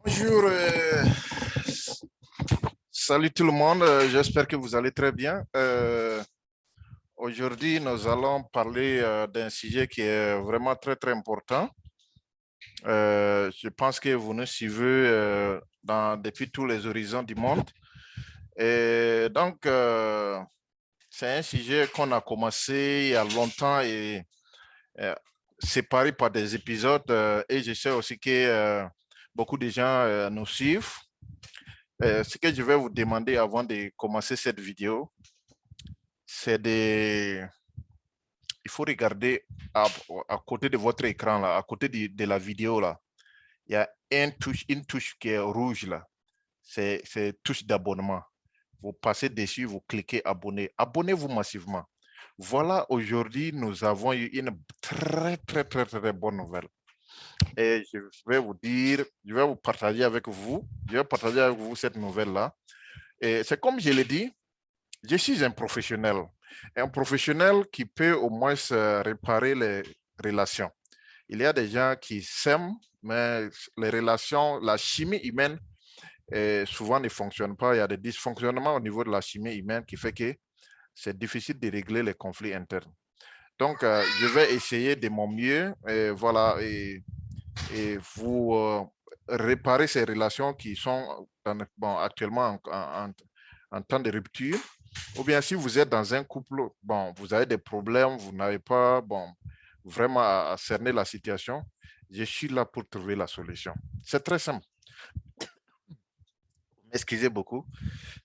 Bonjour, salut tout le monde, j'espère que vous allez très bien. Aujourd'hui, nous allons parler d'un sujet qui est vraiment très important. Je pense que vous nous suivez depuis tous les horizons du monde. Et donc, c'est un sujet qu'on a commencé il y a longtemps et euh, séparé par des épisodes. Et je sais aussi que beaucoup de gens nous suivent. Ce que je vais vous demander avant de commencer cette vidéo, c'est de... Il faut regarder à côté de votre écran, là, à côté de la vidéo, là. Il y a une touche qui est rouge, là. C'est touche d'abonnement. Vous passez dessus, vous cliquez abonner. Abonnez-vous massivement. Voilà, aujourd'hui, nous avons eu une très bonne nouvelle. Et je vais vous dire, je vais vous partager avec vous, je vais partager avec vous cette nouvelle-là. Et c'est comme je l'ai dit, je suis un professionnel qui peut au moins réparer les relations. Il y a des gens qui s'aiment, mais les relations, la chimie humaine, souvent ne fonctionne pas. Il y a des dysfonctionnements au niveau de la chimie humaine qui fait que c'est difficile de régler les conflits internes. Donc, je vais essayer de mon mieux, voilà, et vous réparer ces relations qui sont actuellement en temps de rupture. Ou bien si vous êtes dans un couple, bon, vous avez des problèmes, vous n'avez pas vraiment à cerner la situation, je suis là pour trouver la solution. C'est très simple. Excusez beaucoup.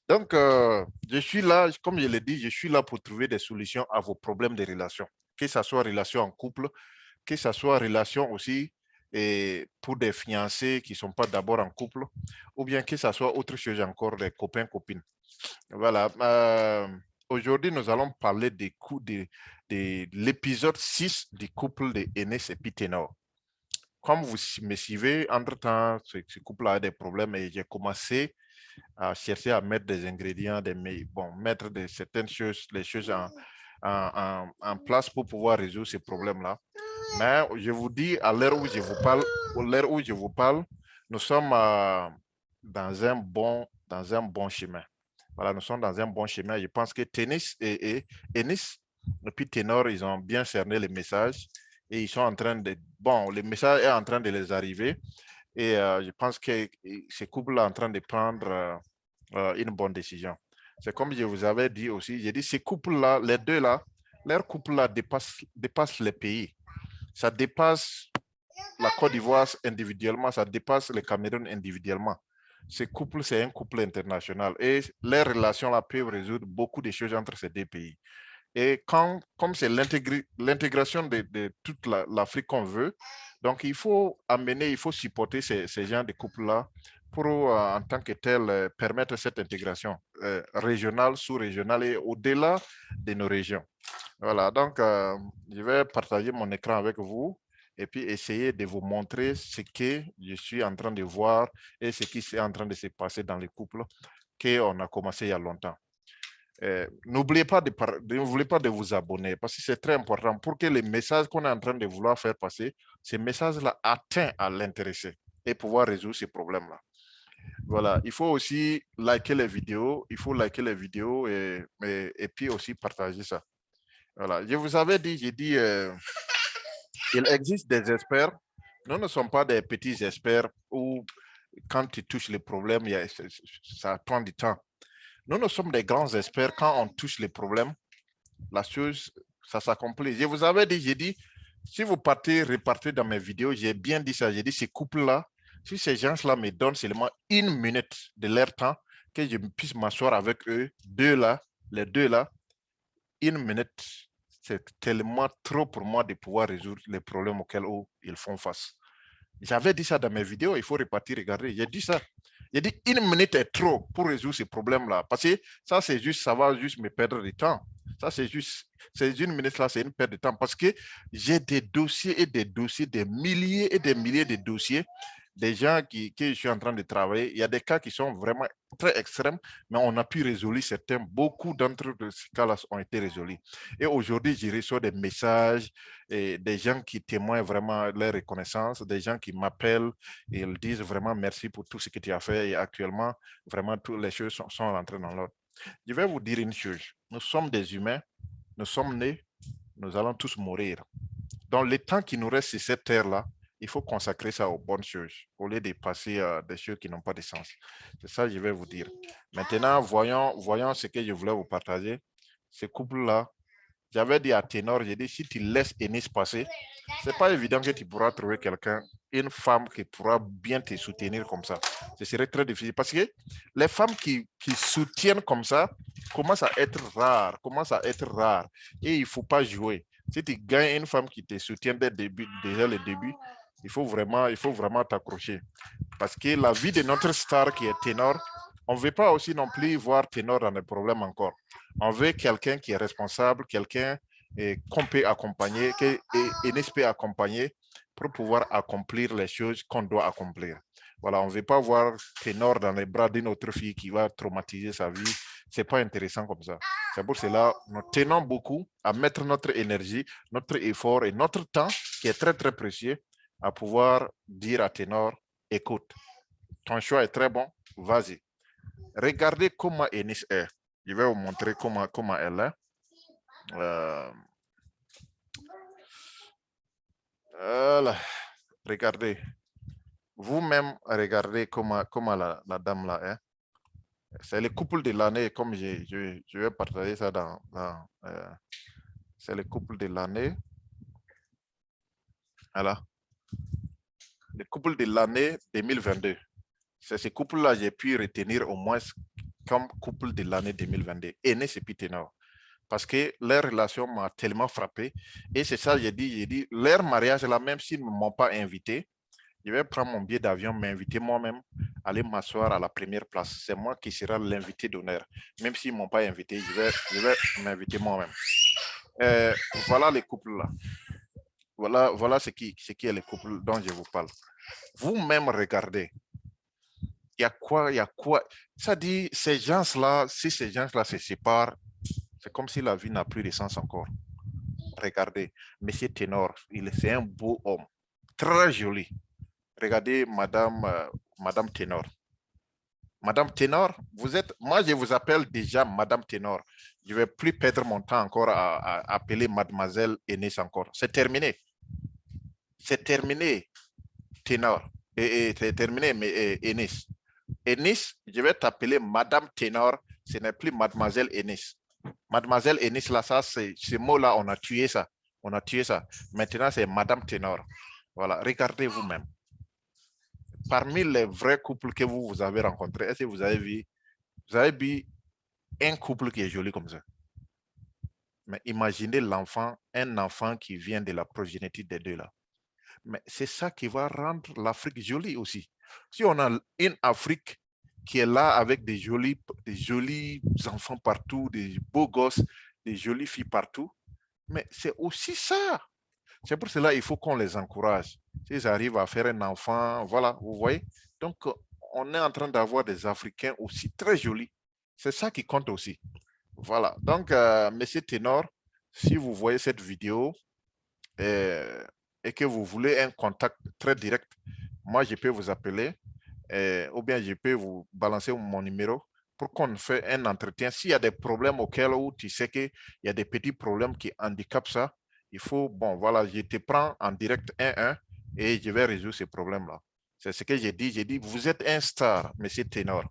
Donc, je suis là, comme je l'ai dit, je suis là pour trouver des solutions à vos problèmes de relation. Que ce soit relation en couple, que ce soit relation aussi et pour des fiancés qui ne sont pas d'abord en couple, ou bien que ce soit autre chose encore, des copains, copines. Voilà. Aujourd'hui, nous allons parler de l'épisode 6 du couple de Enes et Pitenor. Comme vous me suivez, entre-temps, ce couple a des problèmes et j'ai commencé à chercher à mettre des ingrédients, mettre certaines choses, les choses en place pour pouvoir résoudre ces problèmes-là. Mais je vous dis, à l'heure où je vous parle, nous sommes dans un bon chemin. Voilà, nous sommes dans un bon chemin. Je pense que Tennis et Ennis et puis Ténor, ils ont bien cerné les messages et ils sont en train de... Bon, le message est en train de les arriver et je pense que ce couple est en train de prendre une bonne décision. C'est comme je vous avais dit aussi, j'ai dit ces couples-là, les deux là, leur couple-là dépasse les pays. Ça dépasse la Côte d'Ivoire individuellement, ça dépasse le Cameroun individuellement. Ce couple, c'est un couple international et les relations là peuvent résoudre beaucoup de choses entre ces deux pays. Et comme c'est l'intégration de toute l'Afrique qu'on veut, donc il faut supporter ces gens de couples-là pour, en tant que tel, permettre cette intégration régionale, sous-régionale et au-delà de nos régions. Voilà, donc je vais partager mon écran avec vous et puis essayer de vous montrer ce que je suis en train de voir et ce qui est en train de se passer dans les couples qu'on a commencé il y a longtemps. N'oubliez pas n'oubliez pas de vous abonner parce que c'est très important pour que les messages qu'on est en train de vouloir faire passer, ces messages-là atteignent à l'intéressé et pouvoir résoudre ces problèmes-là. Voilà, il faut aussi liker les vidéos, il faut liker les vidéos et puis aussi partager ça. Voilà, je vous avais dit, j'ai dit, il existe des experts. Nous ne sommes pas des petits experts où quand tu touches les problèmes, ça prend du temps. Nous sommes des grands experts. Quand on touche les problèmes, la chose, ça s'accomplit. Je vous avais dit, j'ai dit, si vous repartez dans mes vidéos, j'ai bien dit ça, j'ai dit, ces couples-là, si ces gens-là me donnent seulement une minute de leur temps, que je puisse m'asseoir avec eux, les deux là, une minute, c'est tellement trop pour moi de pouvoir résoudre les problèmes auxquels ils font face. J'avais dit ça dans mes vidéos, il faut repartir, regarder. J'ai dit ça. J'ai dit une minute est trop pour résoudre ces problèmes-là. Parce que ça, c'est juste, ça va juste me perdre du temps. Ça, c'est une minute là, c'est une perte de temps. Parce que j'ai des dossiers et des dossiers, des milliers et des milliers de dossiers. des gens qui je suis en train de travailler, il y a des cas qui sont vraiment très extrêmes, mais on a pu résoudre certains. Beaucoup d'entre ces cas-là ont été résolus. Et aujourd'hui, je reçois des messages et des gens qui témoignent vraiment leur reconnaissance, des gens qui m'appellent et ils disent vraiment merci pour tout ce que tu as fait. Et actuellement, vraiment, toutes les choses sont rentrées dans l'ordre. Je vais vous dire une chose. Nous sommes des humains, nous sommes nés, nous allons tous mourir. Dans le temps qui nous reste sur cette terre-là, il faut consacrer ça aux bonnes choses, au lieu de passer à des choses qui n'ont pas de sens. C'est ça que je vais vous dire. Maintenant, voyons ce que je voulais vous partager. Ce couple-là, j'avais dit à Ténor, j'ai dit, si tu laisses Enis passer, c'est pas évident que tu pourras trouver quelqu'un, une femme qui pourra bien te soutenir comme ça. Ce serait très difficile parce que les femmes qui soutiennent comme ça commencent à être rares, et il ne faut pas jouer. Si tu gagnes une femme qui te soutient déjà le début, il faut vraiment t'accrocher. Parce que la vie de notre star qui est Ténor, on ne veut pas aussi non plus voir Ténor dans des problèmes encore. On veut quelqu'un qui est responsable, quelqu'un qu'on peut accompagner, que Enis peut accompagner pour pouvoir accomplir les choses qu'on doit accomplir. Voilà, on ne veut pas voir Ténor dans les bras d'une autre fille qui va traumatiser sa vie. Ce n'est pas intéressant comme ça. C'est pour cela que nous tenons beaucoup à mettre notre énergie, notre effort et notre temps, qui est très, très précieux, à pouvoir dire à Ténor, écoute, ton choix est très bon, vas-y. Regardez comment Enis est. Je vais vous montrer comment elle est. Voilà. Regardez. Vous-même, regardez comment la dame là est. C'est le couple de l'année, comme je vais partager ça c'est le couple de l'année. Voilà. Le couple de l'année 2022. C'est ce couple-là que j'ai pu retenir au moins comme couple de l'année 2022. Enis et Ténor. Parce que leur relation m'a tellement frappé. Et c'est ça, j'ai dit, leur mariage là, même s'ils ne m'ont pas invité, je vais prendre mon billet d'avion, m'inviter moi-même, aller m'asseoir à la première place. C'est moi qui serai l'invité d'honneur. Même s'ils ne m'ont pas invité, je vais m'inviter moi-même. Voilà les couples là. Voilà ce qui est le couple dont je vous parle. Vous-même regardez. Il y a quoi? Ça dit, ces gens-là, si ces gens-là se séparent, c'est comme si la vie n'a plus de sens encore. Regardez, Monsieur Ténor, c'est un beau homme, très joli. Regardez Madame Ténor. Madame Ténor, moi je vous appelle déjà Madame Ténor. Je ne vais plus perdre mon temps encore à appeler Mademoiselle Enis encore. C'est terminé. C'est terminé, Ténor. C'est terminé, mais Enis. Enis, je vais t'appeler Madame Ténor. Ce n'est plus Mademoiselle Enis. Mademoiselle Enis, là, ça, ce mot-là, on a tué ça. On a tué ça. Maintenant, c'est Madame Ténor. Voilà, regardez vous-même. Parmi les vrais couples que vous avez rencontrés, est-ce que vous avez vu un couple qui est joli comme ça? Mais imaginez l'enfant, un enfant qui vient de la progéniture des deux là. Mais c'est ça qui va rendre l'Afrique jolie aussi. Si on a une Afrique qui est là avec des jolis enfants partout, des beaux gosses, des jolies filles partout, mais c'est aussi ça. C'est pour cela qu'il faut qu'on les encourage. S'ils arrivent à faire un enfant, voilà, vous voyez. Donc, on est en train d'avoir des Africains aussi très jolis. C'est ça qui compte aussi. Voilà. Donc, Monsieur Ténor, si vous voyez cette vidéo et que vous voulez un contact très direct, moi, je peux vous appeler ou bien je peux vous balancer mon numéro pour qu'on fasse un entretien. S'il y a des problèmes auxquels où tu sais qu'il y a des petits problèmes qui handicapent ça, il faut, bon, voilà, je te prends en direct 1-1 et je vais résoudre ces problèmes-là. C'est ce que j'ai dit. J'ai dit, vous êtes un star, monsieur Ténor.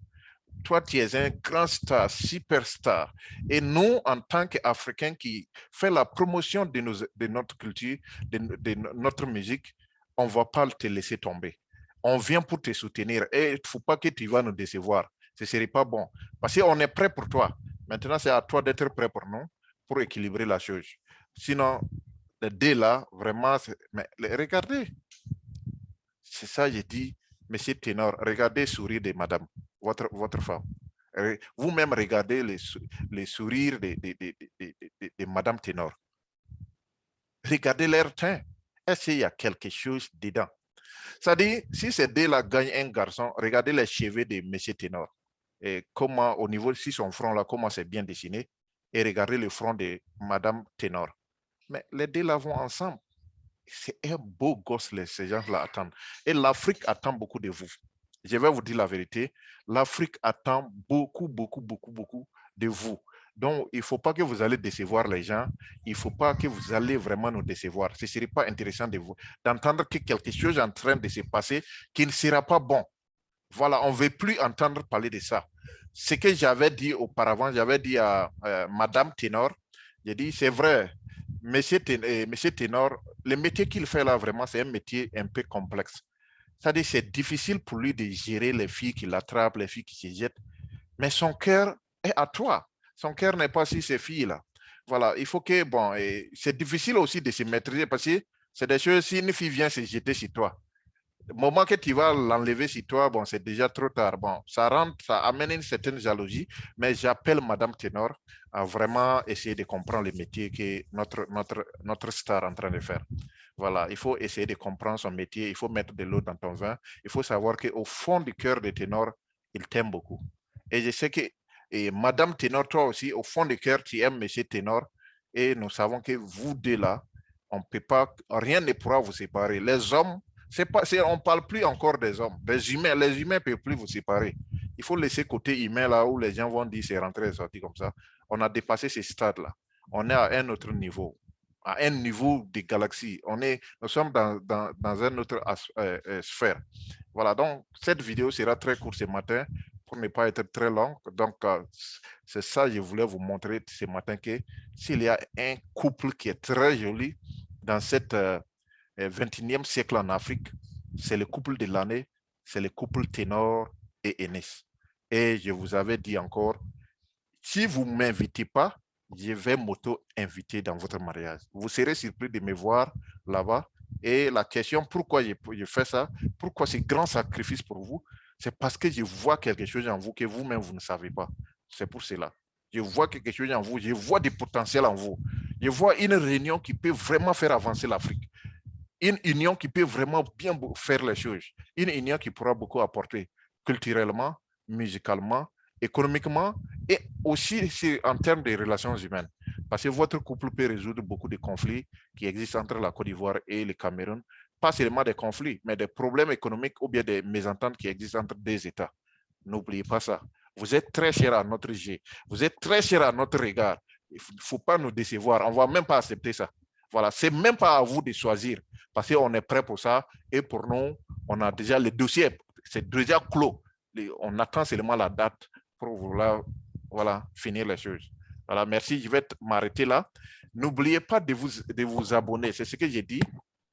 Toi, tu es un grand star, superstar. Et nous, en tant qu'Africains qui fait la promotion de notre culture, de notre musique, on ne va pas te laisser tomber. On vient pour te soutenir et il ne faut pas que tu vas nous décevoir. Ce ne serait pas bon. Parce qu'on est prêt pour toi. Maintenant, c'est à toi d'être prêt pour nous, pour équilibrer la chose. Sinon, les deux là, vraiment, mais regardez, c'est ça, j'ai dit, monsieur Ténor, regardez le sourire de madame, votre femme. Vous-même, regardez les sourires de madame Ténor. Regardez leur teint. Est-ce qu'il y a quelque chose dedans? Ça dit, si ces deux-là gagnent un garçon, regardez les cheveux de M. Ténor. Et comment, au niveau, si son front là, comment c'est bien dessiné, et regardez le front de Madame Ténor. Mais les deux là vont ensemble. C'est un beau gosse, ces gens-là attendent. Et l'Afrique attend beaucoup de vous. Je vais vous dire la vérité. L'Afrique attend beaucoup, beaucoup, beaucoup, beaucoup de vous. Donc, il ne faut pas que vous allez décevoir les gens. Il ne faut pas que vous allez vraiment nous décevoir. Ce ne serait pas intéressant d'entendre que quelque chose est en train de se passer qui ne sera pas bon. Voilà, on ne veut plus entendre parler de ça. Ce que j'avais dit auparavant, j'avais dit à Madame Ténor, j'ai dit, c'est vrai, Monsieur Ténor, le métier qu'il fait là, vraiment, c'est un métier un peu complexe. C'est-à-dire, c'est difficile pour lui de gérer les filles qui l'attrapent, les filles qui se jettent, mais son cœur est à toi. Son cœur n'est pas sur ces filles-là. Voilà, il faut que, bon, c'est difficile aussi de se maîtriser parce que c'est des choses, si une fille vient se jeter sur toi, le moment que tu vas l'enlever sur toi, bon, c'est déjà trop tard. Bon, ça amène une certaine jalousie, mais j'appelle Madame Ténor à vraiment essayer de comprendre le métier que notre star est en train de faire. Voilà, il faut essayer de comprendre son métier, il faut mettre de l'eau dans ton vin, il faut savoir qu'au fond du cœur de Ténor, il t'aime beaucoup. Et je sais que Madame Ténor, toi aussi, au fond du cœur, tu aimes Monsieur Ténor, et nous savons que vous deux là, on peut pas, rien ne pourra vous séparer. Les hommes, on ne parle plus encore des hommes, des humains. Les humains ne peuvent plus vous séparer. Il faut laisser côté humain là où les gens vont dire c'est rentré et sorti comme ça. On a dépassé ces stades-là. On est à un autre niveau, à un niveau des galaxies. Nous sommes dans une autre sphère. Voilà, donc cette vidéo sera très courte ce matin pour ne pas être très longue. Donc, c'est ça que je voulais vous montrer ce matin que s'il y a un couple qui est très joli dans cette 21e siècle en Afrique, c'est le couple de l'année, c'est le couple Ténor et Enes. Et je vous avais dit encore, si vous ne m'invitez pas, je vais m'auto-inviter dans votre mariage. Vous serez surpris de me voir là-bas. Et la question, pourquoi je fais ça, pourquoi ce grand sacrifice pour vous, c'est parce que je vois quelque chose en vous que vous-même, vous ne savez pas. C'est pour cela. Je vois quelque chose en vous, je vois du potentiel en vous. Je vois une réunion qui peut vraiment faire avancer l'Afrique. Une union qui peut vraiment bien faire les choses. Une union qui pourra beaucoup apporter culturellement, musicalement, économiquement et aussi en termes de relations humaines. Parce que votre couple peut résoudre beaucoup de conflits qui existent entre la Côte d'Ivoire et le Cameroun. Pas seulement des conflits, mais des problèmes économiques ou bien des mésententes qui existent entre deux États. N'oubliez pas ça. Vous êtes très cher à notre jeu. Vous êtes très cher à notre regard. Il ne faut pas nous décevoir. On ne va même pas accepter ça. Voilà, c'est même pas à vous de choisir parce qu'on est prêt pour ça et pour nous, on a déjà le dossier, c'est déjà clos. On attend seulement la date pour vouloir, voilà, finir les choses. Voilà, merci, je vais m'arrêter là. N'oubliez pas de vous abonner, c'est ce que j'ai dit.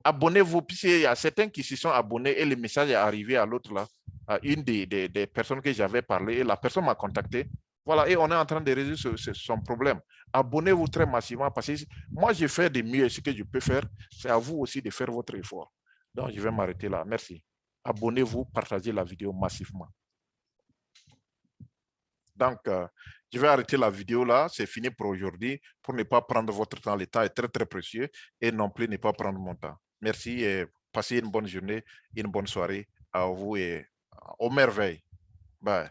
Abonnez-vous, puisqu'il y a certains qui se sont abonnés et le message est arrivé à l'autre là, à une des personnes que j'avais parlé et la personne m'a contacté. Voilà, et on est en train de résoudre son problème. Abonnez-vous très massivement parce que moi, je fais de mieux ce que je peux faire. C'est à vous aussi de faire votre effort. Donc, je vais m'arrêter là. Merci. Abonnez-vous, partagez la vidéo massivement. Donc, je vais arrêter la vidéo là. C'est fini pour aujourd'hui. Pour ne pas prendre votre temps, le temps est très, très précieux et non plus ne pas prendre mon temps. Merci et passez une bonne journée, une bonne soirée à vous et aux merveilles. Bye.